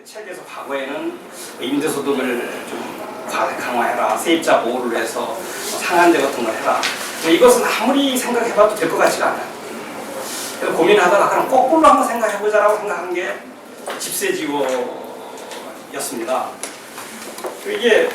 책에서 과거에는 임대소득을 좀 강화해라, 세입자 보호를 해서 상한제 같은 걸 해라. 근데 이것은 아무리 생각해봐도 될 것 같지가 않아요. 그래서 고민하다가 그럼 거꾸로 한번 생각해보자라고 생각한 게 집세지원이었습니다. 이게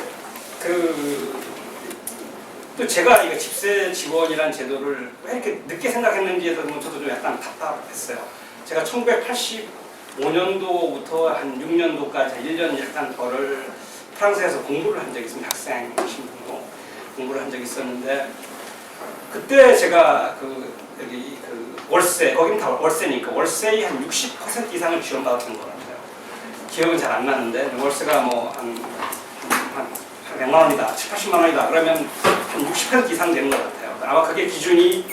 또 제가 이거 집세지원이라는 제도를 왜 이렇게 늦게 생각했는지에 대해서 저도 좀 약간 답답했어요. 제가 1985년도부터 한 6년도까지 1년 약간 덜을 프랑스에서 공부를 한 적이 있습니다. 학생 신분으로 공부를 한 적이 있었는데, 그때 제가 여기 월세, 거기는 다 월세니까 월세의 한 60% 이상을 지원받았던 것 같아요. 기억은 잘 안 나는데, 월세가 뭐 한 100만 원이다, 70, 80만 원이다 그러면 한 60% 이상 되는 것 같아요. 아마 그게 기준이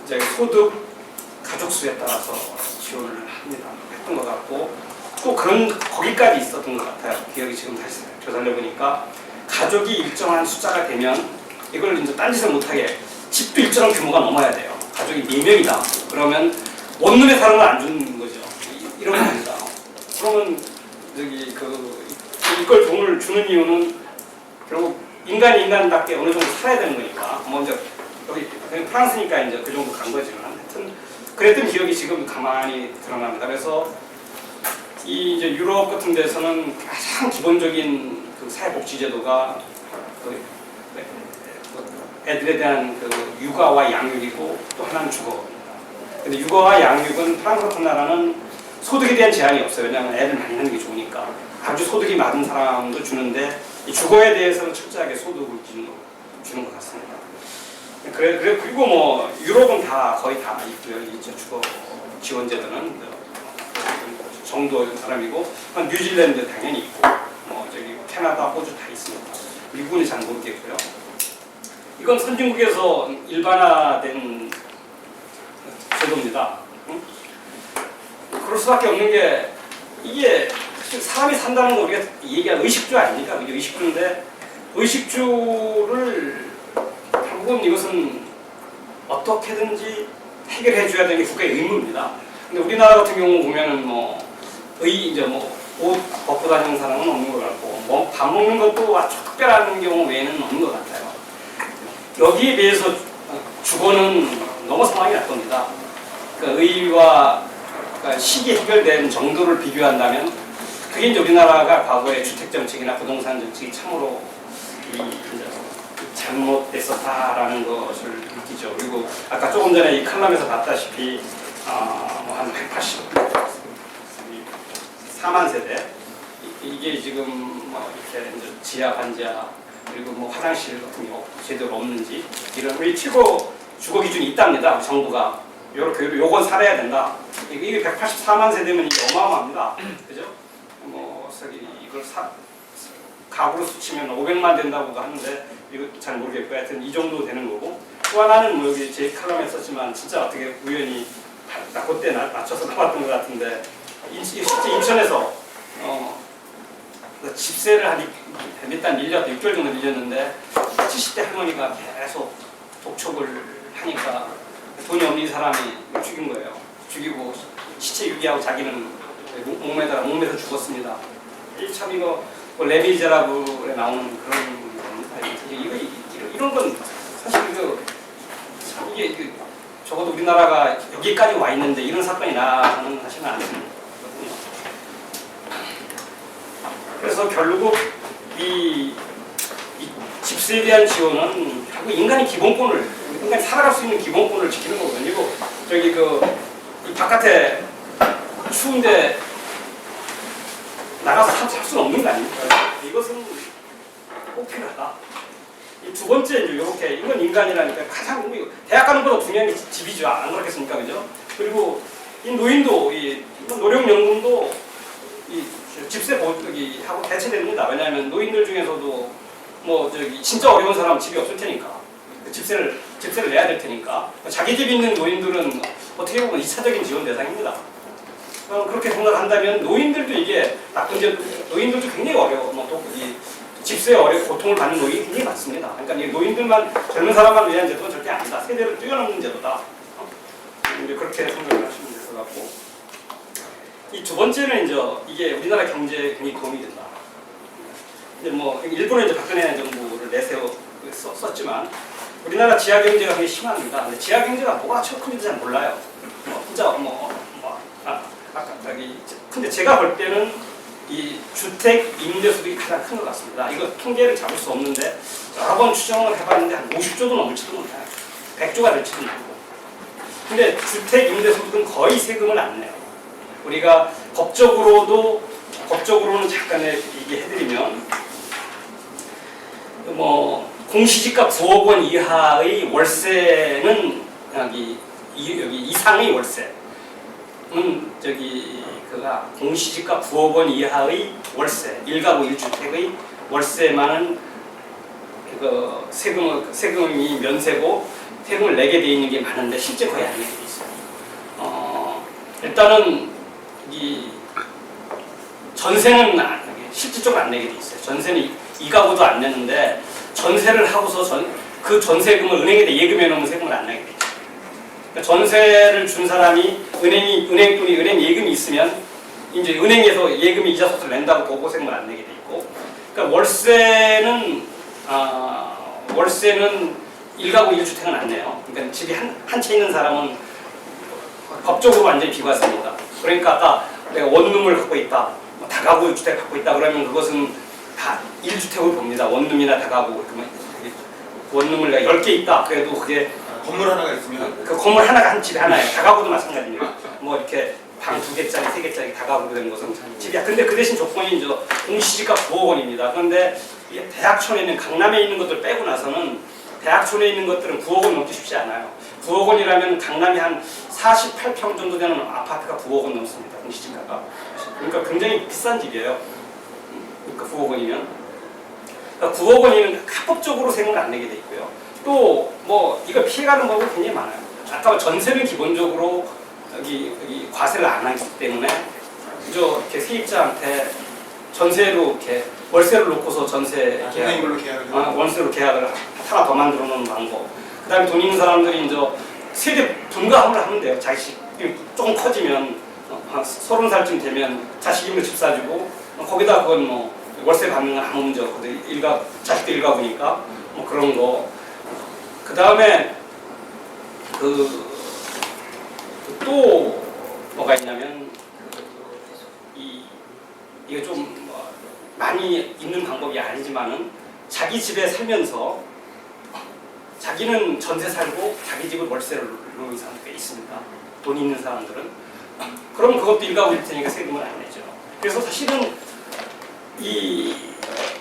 이제 소득, 가족 수에 따라서 지원을 했던 것 같고, 또 거기까지 있었던 것 같아요. 기억이 지금 다시 되살려 보니까 가족이 일정한 숫자가 되면 이걸 이제 딴짓을 못하게 집도 일정한 규모가 넘어야 돼요. 가족이 4명이다. 그러면 원룸에 사는 건 안 주는 거죠. 이러면 됩니다. 그러면 이걸 돈을 주는 이유는 결국 인간이 인간답게 어느 정도 살아야 되는 거니까. 먼저 여기 프랑스니까 이제 그 정도 간 거지만, 하여튼 그랬던 기억이 지금 가만히 드러납니다. 그래서 이제 유럽 같은 데서는 가장 기본적인 사회복지제도가 애들에 대한 육아와 양육이고, 또 하나는 주거입니다. 근데 육아와 양육은 프랑스 같은 나라는 소득에 대한 제한이 없어요. 왜냐하면 애들 많이 하는 게 좋으니까. 아주 소득이 많은 사람도 주는데, 이 주거에 대해서는 철저하게 소득을 주는 것 같습니다. 그리고 뭐 유럽은 거의 다 있고요. 이제 주거 지원 제도는 정도 사람이고, 뉴질랜드 당연히 있고, 캐나다, 호주 다 있습니다. 미국은 잘 모르겠고요. 이건 선진국에서 일반화된 제도입니다. 그럴 수밖에 없는 게, 이게 사람이 산다는 거 우리가 얘기한 의식주 아닙니까? 의식주인데, 의식주를 결국은 이것은 어떻게든지 해결해 줘야 되는 게 국가의 의무입니다. 근데 우리나라 같은 경우 보면은 옷 벗고 다니는 사람은 없는 것 같고, 밥 먹는 것도 아주 특별한 경우 외에는 없는 것 같아요. 여기에 비해서 주거는 너무 상황이 나쁩니다. 의와 시기 해결된 정도를 비교한다면, 그게 이제 우리나라가 과거의 주택정책이나 부동산 정책이 참으로 잘못됐었다라는 것을 느끼죠. 그리고 아까 조금 전에 이 칼럼에서 봤다시피 한 184만 세대, 이게 지금 이렇게 이제 지하, 반지하, 그리고 화장실 같은 게 제대로 없는지, 이런 우리 최고 주거 기준이 있답니다. 정부가 요건 살아야 된다. 이게 184만 세대면 이게 어마어마합니다. 그죠? 이걸 가구로 수치면 500만 된다고도 하는데, 이거 잘 모르겠고, 하여튼 이 정도 되는 거고, 또 하나는 여기 제 칼럼에 썼지만 진짜 어떻게 우연히 그때 맞춰서 나왔던 것 같은데, 실제 인천에서 집세를 일단 6개월 정도 밀렸는데, 70대 할머니가 계속 독촉을 하니까 돈이 없는 사람이 죽인 거예요. 죽이고 시체 유기하고 자기는 목매서 죽었습니다. 참 이거 레미제라블에 나오는 그런 이런 건 사실 이게 적어도 우리나라가 여기까지 와 있는데 이런 사건이 나는 사실은 않습니다. 그래서 결국 이 집세에 대한 지원은 결국 인간이 살아갈 수 있는 기본권을 지키는 거거든요. 이 바깥에 추운데 나가서 살 수는 없는 거 아닙니까? 이것은 꼭 필요하다. 이 두 번째, 이렇게, 이건 인간이라니까 가장, 대학 가는 것보다 중요한 게 집이죠. 안 그렇겠습니까? 그죠? 그리고 이 노인도, 노령연금도 집세 하고 대체됩니다. 왜냐하면 노인들 중에서도 진짜 어려운 사람은 집이 없을 테니까. 집세를 내야 될 테니까. 자기 집 있는 노인들은 어떻게 보면 2차적인 지원 대상입니다. 그렇게 생각한다면 노인들도 이게 노인들도 굉장히 어려워. 집세에 고통을 받는 노인이 굉장히 많습니다. 그러니까 노인들만, 젊은 사람만 위한 제도는 절대 아니다. 세대를 뛰어넘는 제도다. 그렇게 생각을 하시면 될 것 같고, 이 두 번째는 이제 이게 우리나라 경제에 굉장히 도움이 된다. 근데 뭐 일본은 이제 박근혜 정부를 내세워 썼지만 우리나라 지하 경제가 굉장히 심합니다. 근데 지하 경제가 뭐가 최고 큰지 잘 몰라요. 진짜 아까 저기 근데 제가 볼 때는 이 주택 임대 소득이 가장 큰 것 같습니다. 이거 통계를 잡을 수 없는데 여러 번 추정을 해봤는데 한 50조도 넘을지도 몰라요. 100조가 될지도 모르고. 근데 주택 임대 소득은 거의 세금을 안 내요. 우리가 법적으로는 잠깐 얘기해드리면 뭐 공시지가 9억 원 이하의 월세는 여기 이상의 월세는 그가 공시지가 9억 원 이하의 월세 1가구 1주택의 월세만은 그 세금이 면세고 세금을 내게 돼 있는 게 많은데 실제 거의 안 내게 돼 있어요. 일단은 이 전세는 실질적으로 안 내게 돼 있어요. 전세는 이 가구도 안 내는데 전세를 하고서 그 전세금을 은행에다 예금해 놓으면 세금을 안 내게 돼 있어요. 그러니까 전세를 준 사람이 은행 예금이 있으면 이제 은행에서 예금이 이자 소득을 낸다고 보고 세금을 안 내게 돼 있고, 그러니까 월세는 1가구 1주택은 안 내요. 그러니까 집이 한 채 있는 사람은 법적으로 완전히 비과세입니다. 그러니까 아까 내가 원룸을 갖고 있다, 다가구 주택 갖고 있다 그러면 그것은 다 1주택으로 봅니다. 원룸이나 다가구. 원룸을 내가 10개 있다. 그래도 그게 건물 하나가 있으면 그 건물 하나가 한 집에 하나예요. 다가구도 마찬가지입니다. 뭐 이렇게 방 2개짜리, 3개짜리 다가구로 된 것은 집이야. 근데 그 대신 조건이 이제 공시지가 9억 원입니다. 그런데 대학촌에 있는 강남에 있는 것들 빼고 나서는 대학촌에 있는 것들은 9억 원 넘기 쉽지 않아요. 9억 원이라면 강남이 한 48평 정도 되는 아파트가 9억 원 넘습니다. 공시지가가. 그러니까 굉장히 비싼 집이에요. 그러니까 9억 원이면. 그러니까 9억 원이면 합법적으로 세금을 안 내게 돼 있고요. 또 뭐 이거 피해가는 법은 굉장히 많아요. 아까 전세는 기본적으로 여기 과세를 안 하기 때문에 그저 이렇게 세입자한테 전세로 이렇게 월세를 놓고서 전세 월세로 계약을 하나 더 만들어 놓는 방법. 그다음에 돈 있는 사람들이 이제 세대 분가함을 하면 돼요. 자식이 조금 커지면 한 30살쯤 되면 자식 이름으로 집 사주고 거기다 그건 뭐 월세 받는 건 아무 문제 없고 자식도 일가구니까 뭐 그런 거. 그 다음에 또 뭐가 있냐면 이게 좀 많이 있는 방법이 아니지만은 자기 집에 살면서 자기는 전세 살고 자기 집을 월세로 놓는 사람도 꽤 있습니다. 돈 있는 사람들은. 그럼 그것도 일가구 일 테니까 세금을 안 내죠. 그래서 사실은 이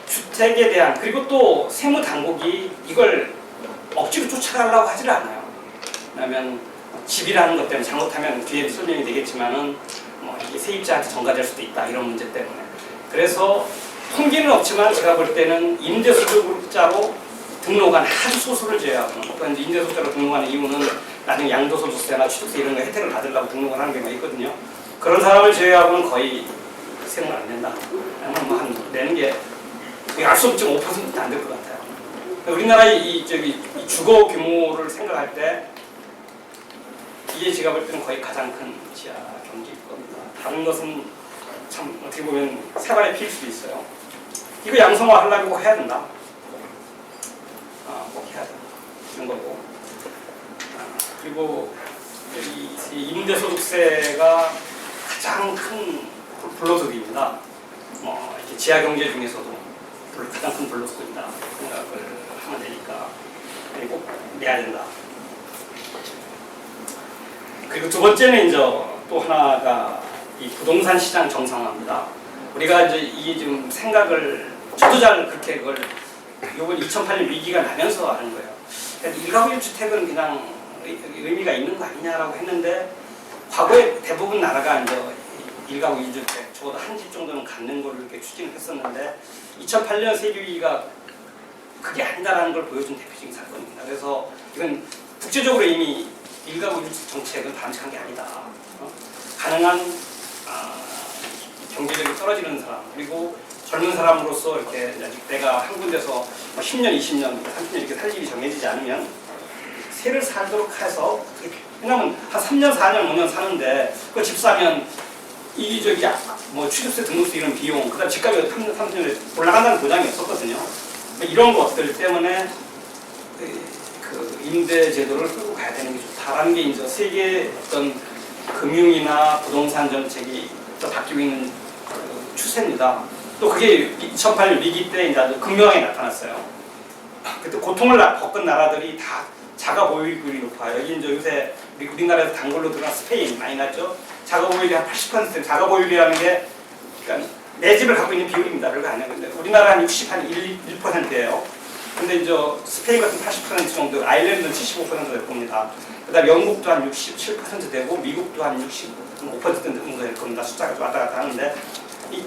주택에 대한, 그리고 또 세무당국이 이걸 억지로 쫓아가려고 하질 않아요. 왜냐하면 집이라는 것 때문에 잘못하면 뒤에 설명이 되겠지만은 뭐 이게 세입자한테 전가될 수도 있다 이런 문제 때문에. 그래서 통계는 없지만 제가 볼 때는 임대소득자로 등록한 아주 소수를 제외하고, 임대소득자로 등록하는 이유는 나중에 양도소득세나 취득세 이런 거 혜택을 받으려고 등록을 하는 경우가 있거든요. 그런 사람을 제외하고는 거의 세금을 안 낸다. 뭐 한 내는 게 알 수 없지만 5%도 안 될 것 같아요. 우리나라의 이 주거 규모를 생각할 때 이게 제가 볼 때는 거의 가장 큰 지하 경제일 겁니다. 다른 것은 참 어떻게 보면 생활에 필 수도 있어요. 이거 양성화 하려고 해야 된다. 꼭 해야 된다. 이런 거고. 그리고 이 임대소득세가 가장 큰 불로소득입니다. 이렇게 지하 경제 중에서도 가장 큰 불로소득이다 생각을 하면 되니까 꼭 내야 된다. 그리고 두 번째는 이제 또 하나가 이 부동산 시장 정상화입니다. 우리가 이제 이게 좀 생각을 저도 잘 그렇게 그걸 이번 2008년 위기가 나면서 하는 거예요. 일가구 1주택은 그냥 의미가 있는 거 아니냐라고 했는데 과거에 대부분 나라가 이제 일가구 1주택 적어도 한 집 정도는 갖는 걸로 이렇게 추진을 했었는데 2008년 세계위기가 그게 아니다라는 걸 보여준 대표적인 사건입니다. 그래서 이건 국제적으로 이미 일가구 1주택 정책은 바람직한 게 아니다. 가능한 경제력이 떨어지는 사람, 그리고 젊은 사람으로서 이렇게 내가 한 군데서 10년, 20년, 30년 이렇게 살 일이 정해지지 않으면 새를 살도록 해서, 왜냐면 한 3년, 4년, 5년 사는데 그 집 사면 이 저기 뭐 취득세, 등록세 이런 비용, 그다음 집값이 3년에 올라간다는 보장이 없었거든요. 이런 것들 때문에 그 임대 제도를 끌고 가야 되는 게 좋다라는 게 이제 세계 어떤 금융이나 부동산 정책이 또 바뀌고 있는 그 추세입니다. 또 그게 2008년 위기 때 이제 아주 극명하게 나타났어요. 그때 고통을 겪은 나라들이 다 자가 보유율이 높아요. 여기 이제 요새 우리나라에서 단골로 들어간 스페인 많이 났죠. 자가 보유율이 한 80%, 자가 보유율이라는 게 그러니까 내 집을 갖고 있는 비율입니다. 별거 아니에요. 근데 우리나라 한 1%예요. 근데 이제 스페인 같은 80% 정도, 아일랜드는 75% 될 겁니다. 그다음 영국도 한 67% 되고 미국도 한 65% 정도 될 겁니다. 숫자가 좀 왔다 갔다 하는데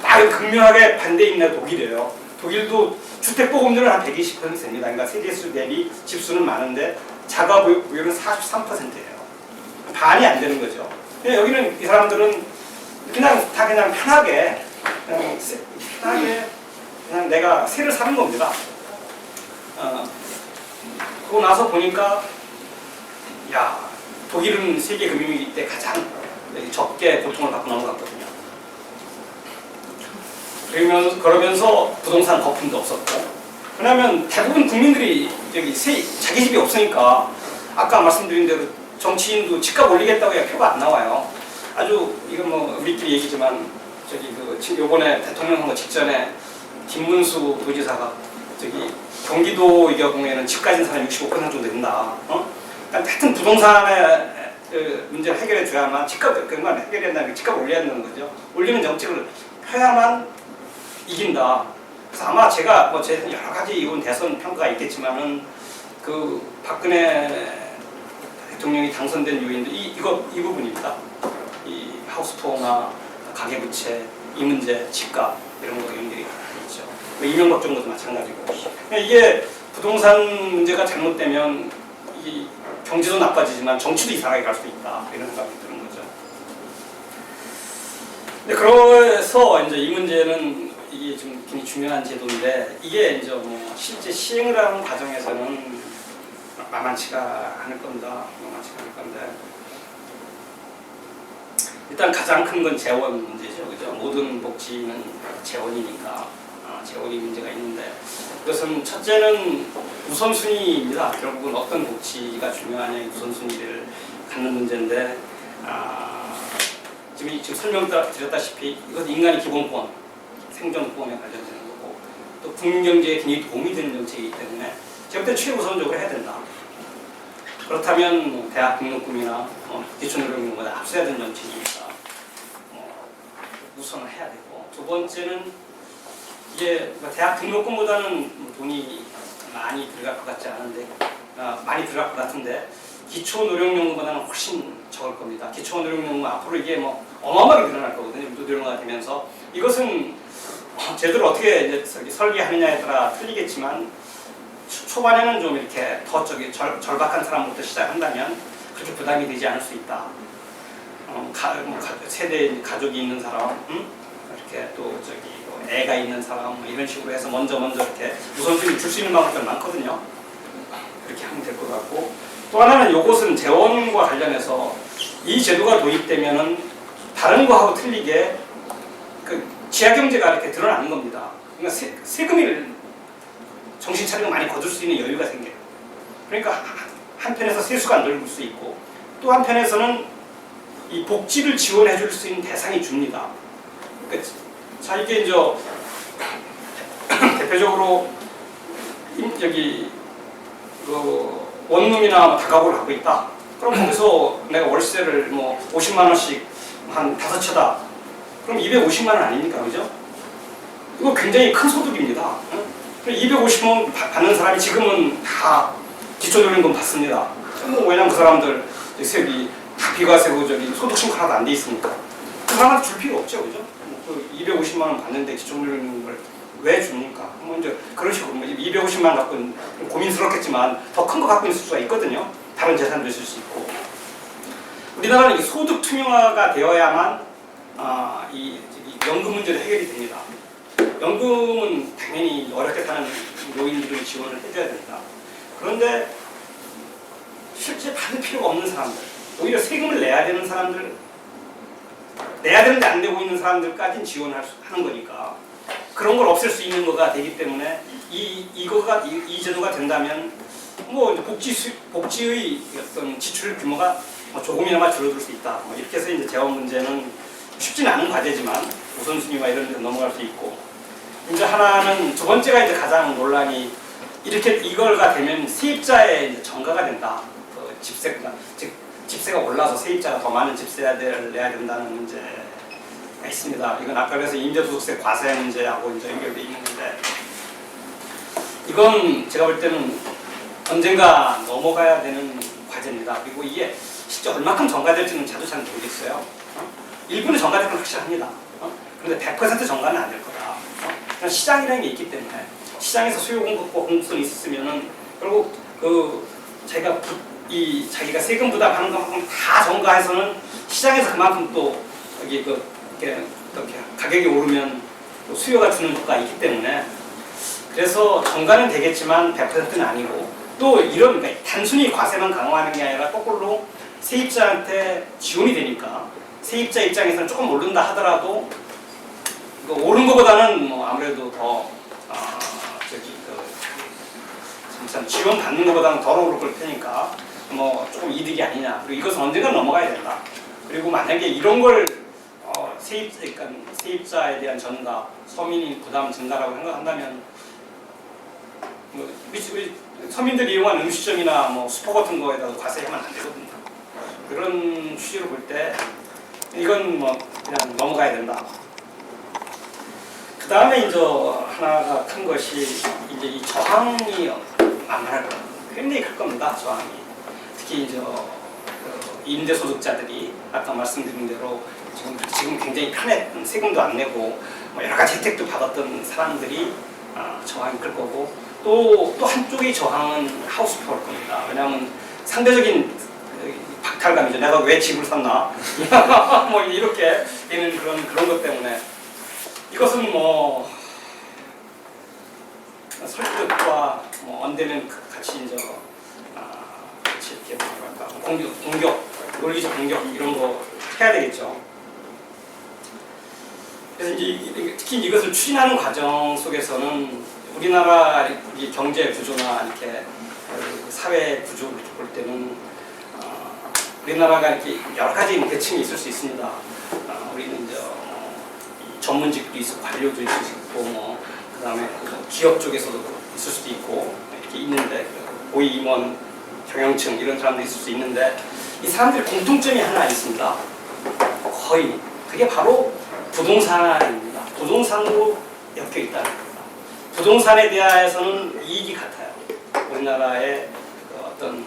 딱 극명하게 반대에 있는 독일이에요. 독일도 주택보급률은 한 120% 됩니다. 그러니까 세대수 대비 집수는 많은데 자가 보유율은 43%예요. 반이 안 되는 거죠. 여기는 이 사람들은 그냥 편하게 그냥 내가 세를 사는 겁니다. 그러고 나서 보니까 야, 독일은 세계 금융위기 때 가장 적게 고통을 받고 넘어갔거든요. 그러면서 부동산 거품도 없었고, 왜냐하면 대부분 국민들이 자기 집이 없으니까 아까 말씀드린 대로 정치인도 집값 올리겠다고 해야 표가 안 나와요. 아주 이건 뭐 우리끼리 얘기지만 요번에 대통령 선거 직전에 김문수 도지사가 경기도 이겨공에는 집 가진 사람이 65% 정도 된다. 하여튼 부동산의 그 문제를 해결해 줘야만 집값 그만 해결한다는 집값 올려야 되는 거죠. 올리는 정책을 펴야만 이긴다. 그래서 아마 제가 뭐 제 여러 가지 이번 대선 평가가 있겠지만은 그 박근혜 대통령이 당선된 요인도 이 부분입니다. 이 하우스포나 가계부채, 이 문제, 집값 이런 거 연결이 있죠. 이명박 정부도 마찬가지고. 이게 부동산 문제가 잘못되면 이 경제도 나빠지지만 정치도 이상하게 갈 수도 있다 이런 생각이 드는 거죠. 그래서 이제 이 문제는 이게 좀 굉장히 중요한 제도인데 이게 이제 뭐 실제 시행을 하는 과정에서는 만만치가 않을 겁니다. 만만치가 않을 건데 일단 가장 큰 건 재원 문제죠, 그죠? 모든 복지는 재원이니까 재원이 문제가 있는데 이것은 첫째는 우선순위입니다. 결국은 어떤 복지가 중요하냐 우선순위를 갖는 문제인데 지금 설명드렸다시피 이것은 인간의 기본권, 생존권에 관련되는 거고 또 국민경제에 굉장히 도움이 되는 정책이기 때문에 제가 볼 때 최우선적으로 해야 된다. 그렇다면 뭐 대학 등록금이나 기초노령금보다 앞서야 되는 정책이니까 우선을 해야 되고 두 번째는 이게 대학 등록금보다는 돈이 많이 들어갈 것 같지 않은데 많이 들어갈 것 같은데 기초노령연금보다는 훨씬 적을 겁니다. 기초노령연금 앞으로 이게 뭐 어마어마하게 늘어날 거거든요. 노령화가 되면서 이것은 제대로 어떻게 이제 설계하느냐에 따라 틀리겠지만 초반에는 좀 이렇게 더 절박한 사람부터 시작한다면 그렇게 부담이 되지 않을 수 있다. 세대 가족이 있는 사람, 이렇게 또 애가 있는 사람 이런 식으로 해서 먼저 이렇게 우선순위 줄 수 있는 방법들 많거든요. 그렇게 하면 될 것 같고 또 하나는 이것은 재원과 관련해서 이 제도가 도입되면은 다른 거하고 틀리게 그 지하경제가 이렇게 드러나는 겁니다. 그러니까 세금을 정신 차리고 많이 거둘 수 있는 여유가 생겨요. 그러니까 한편에서 세수가 안 들고 수 있고 또 한편에서는 이 복지를 지원해 줄 수 있는 대상이 줍니다. 그러니까 자 이게 이제 대표적으로 그 원룸이나 다가구를 하고 있다. 그럼 거기서 내가 월세를 뭐 50만 원씩 한 5채다. 그럼 250만 원 아닙니까, 그죠? 이거 굉장히 큰 소득입니다. 250만 원 받는 사람이 지금은 다 기초노령금 받습니다. 왜냐면 그 사람들 세비 다 비과세고 소득 신고 하나도 안 돼 있으니까 그 사람한테 줄 필요 없죠, 그죠? 250만 원 받는데 기초노령금을 왜 줍니까? 뭐 이제 그런 식으로 250만 원 갖고 고민스럽겠지만 더 큰 거 갖고 있을 수가 있거든요. 다른 재산도 있을 수 있고. 우리나라는 소득 투명화가 되어야만 이 연금 문제도 해결이 됩니다. 연금은 당연히 어렵게 사는 노인들을 지원을 해줘야 됩니다. 그런데 실제 받을 필요가 없는 사람들, 오히려 세금을 내야 되는 사람들 내야 되는데 안 내고 있는 사람들까지는 지원하는 거니까 그런 걸 없앨 수 있는 거가 되기 때문에 이 제도가 된다면 뭐 복지의 어떤 지출 규모가 뭐 조금이나마 줄어들 수 있다. 뭐 이렇게 해서 이제 재원 문제는 쉽지는 않은 과제지만 우선순위와 이런 데 넘어갈 수 있고 이제 하나는 두 번째가 이제 가장 논란이 이렇게 이걸가 되면 세입자의 이제 전가가 된다. 집세가 즉 집세가 올라서 세입자가 더 많은 집세를 내야 된다는 문제가 있습니다. 이건 아까 그래서 임대소득세 과세 문제하고 이제 연결돼 있는 건데 이건 제가 볼 때는 언젠가 넘어가야 되는 과제입니다. 그리고 이게 실제 얼마큼 전가될지는 저도 잘 모르겠어요. 일부는 전가될 건 확실합니다. 그런데 100% 전가는 안 될 거다. 그냥 시장이라는 게 있기 때문에 시장에서 수요 공급과 공급성이 있으면은 결국 자기가 세금 부담하는 것만큼 다 전가해서는 시장에서 그만큼 또 이렇게 가격이 오르면 또 수요가 주는 효과가 있기 때문에 그래서 전가는 되겠지만 100%는 아니고 또 이런 그러니까 단순히 과세만 강화하는 게 아니라 거꾸로 세입자한테 지원이 되니까 세입자 입장에서는 조금 오른다 하더라도 오른 것보다는 뭐 아무래도 더 참 지원 받는 것보다는 덜 오를 걸 테니까 뭐 조금 이득이 아니냐. 그리고 이것은 언젠가 넘어가야 된다. 그리고 만약에 이런 걸 세입자에 대한 전가, 서민이 부담 증가라고 생각한다면 뭐 서민들이 이용한 음식점이나 뭐 슈퍼 같은 거에다가 과세하면 안 되거든요. 그런 취지로 볼 때 이건 뭐 그냥 넘어가야 된다. 그 다음에 이제 하나가 큰 것이 이제 이 저항이 만만할 겁니다. 굉장히 클 겁니다. 저항이. 특히 이제 임대소득자들이 아까 말씀드린 대로 지금 굉장히 편해 세금도 안 내고 뭐 여러 가지 혜택도 받았던 사람들이 저항이 클 거고 또 한쪽의 저항은 하우스포일 겁니다. 왜냐하면 상대적인 박탈감이죠. 내가 왜 집을 샀나? 뭐 이렇게 되는 그런 것 때문에 이것은 뭐 설득과 뭐 언대면 같이 이제 같이 이렇게 공격, 논리적 공격 이런 거 해야 되겠죠. 그래서 이제 특히 이것을 추진하는 과정 속에서는 우리나라 경제 구조나 이렇게 사회 구조를 볼 때는 우리나라가 이렇게 여러 가지 계층이 있을 수 있습니다. 우리는 이제 전문직도 있고 관료도 있을 수 있고 뭐 그다음에 기업 쪽에서도 있을 수도 있고 이렇게 있는데 고위 임원, 경영층 이런 사람도 있을 수 있는데 이 사람들의 공통점이 하나 있습니다. 거의 그게 바로 부동산입니다. 부동산으로 엮여 있다는 겁니다. 부동산에 대해서는 이익이 같아요. 우리나라의 어떤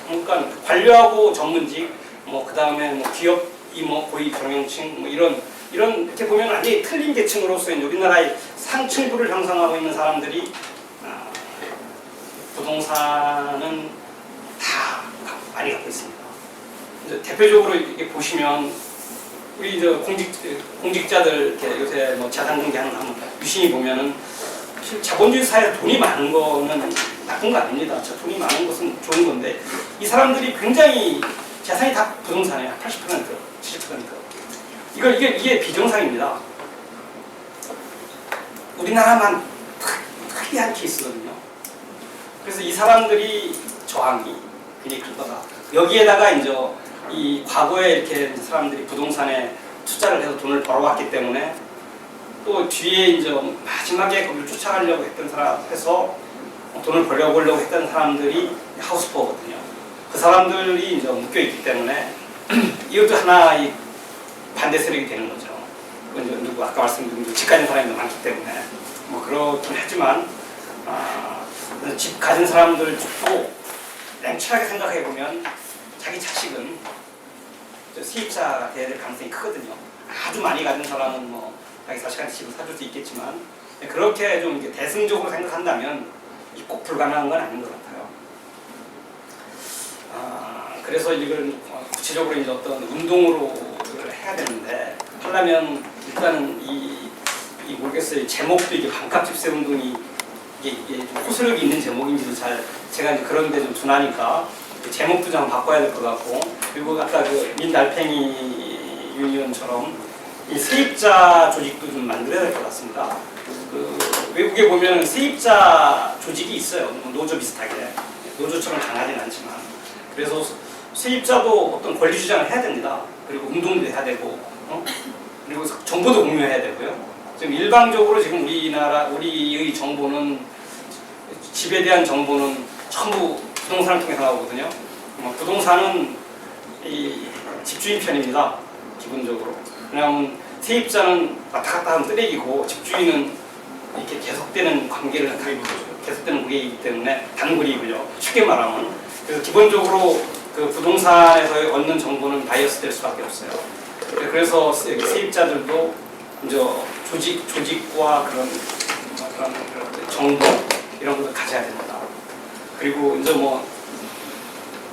그러니까 관료하고 전문직, 뭐 그 다음에 뭐 기업 임원, 고위 경영층 뭐 이런 이렇게 보면 완전히 틀린 계층으로서 우리나라의 상층부를 형성하고 있는 사람들이 부동산은 다 많이 갖고 있습니다. 대표적으로 이렇게 보시면 우리 공직자들 이렇게 요새 뭐 자산 공개하는 거 유심히 보면은 자본주의 사회에 돈이 많은 거는 나쁜 거 아닙니다. 돈이 많은 것은 좋은 건데 이 사람들이 굉장히 재산이 다 부동산이에요. 80%, 70%. 이게 비정상입니다. 우리나라만 특이한 케이스거든요. 그래서 이 사람들이 저항이 굉장히 클 거다. 여기에다가 이제 이 과거에 이렇게 사람들이 부동산에 투자를 해서 돈을 벌어왔기 때문에 또 뒤에 이제 마지막에 거기를 쫓아가려고 했던 사람 해서 돈을 벌려보려고 했던 사람들이 하우스포거든요. 그 사람들이 이제 묶여 있기 때문에 이것도 하나의 반대 세력이 되는 거죠. 누구 아까 말씀드린 집 가진 사람이 많기 때문에 뭐 그렇긴 하지만 집 가진 사람들도 냉철하게 생각해 보면 자기 자식은 세입자가 돼야 될 가능성이 크거든요. 아주 많이 가진 사람은 뭐 자기 자식한테 집을 사줄 수 있겠지만 그렇게 좀 이렇게 대승적으로 생각한다면 꼭 불가능한 건 아닌 것 같아요. 그래서 이걸 구체적으로 이제 어떤 운동으로 해야 되는데 하려면 일단은 이 모르겠어요. 제목도 이게 반값 집세 운동이 이게 좀 호소력이 있는 제목인지도 잘 제가 이제 그런 데 좀 둔하니까 제목도 좀 바꿔야 될 것 같고 그리고 아까 그 민달팽이 유니언처럼 이 세입자 조직도 좀 만들어야 될 것 같습니다. 그 외국에 보면 세입자 조직이 있어요. 노조 비슷하게. 노조처럼 강하지는 않지만. 그래서 세입자도 어떤 권리 주장을 해야 됩니다. 그리고 운동도 해야 되고, 그리고 정보도 공유해야 되고요. 지금 일방적으로 지금 우리의 정보는, 집에 대한 정보는 전부 부동산을 통해서 나오거든요. 부동산은 이 집주인 편입니다. 기본적으로. 왜냐하면 세입자는 왔다 갔다 하는 쓰레기고 집주인은 이렇게 계속되는 관계를 계속되는 관계이기 때문에 단골이고요. 쉽게 말하면. 그래서 기본적으로 그 부동산에서 얻는 정보는 바이어스 될 수밖에 없어요. 그래서 세입자들도 이제 조직과 그런 정보 이런 것을 가져야 됩니다. 그리고 이제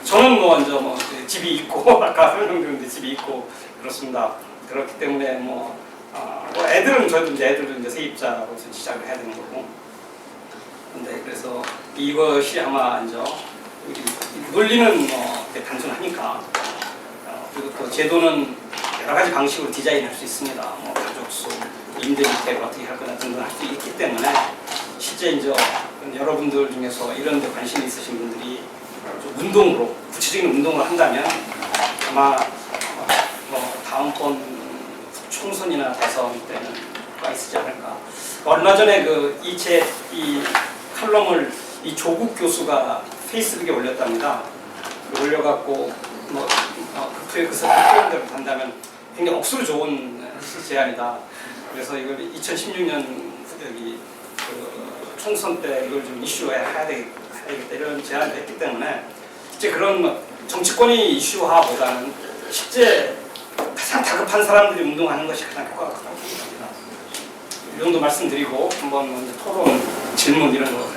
저는 이제 집이 있고 아까 설명드렸는데 집이 있고 그렇습니다. 그렇기 때문에 저도 이제 세입자로서 시작을 해야 되는 거고. 근데 그래서 이것이 아마 이제 논리는 단순하니까 그리고 또 제도는 여러 가지 방식으로 디자인할 수 있습니다. 가족수, 임대주택을 어떻게 할 거나 등등 할 수 있기 때문에 실제 이제 여러분들 중에서 이런 데 관심이 있으신 분들이 좀 운동으로 구체적인 운동을 한다면 아마 다음번 총선이나 대선 때는 가 있지 않을까. 얼마 전에 이 칼럼을 이 조국 교수가 페이스북에 올렸답니다. 올려갖고 그 표현대로 한다면 굉장히 억수로 좋은 제안이다. 그래서 이걸 2016년 총선 때 이걸 좀 이슈화해야 되겠다 이런 제안을 했기 때문에 실제 그런 정치권이 이슈화보다는 실제 가장 다급한 사람들이 운동하는 것이 가장 효과가 크다고 생각합니다. 이 정도 말씀드리고 한번 토론, 질문 이런 거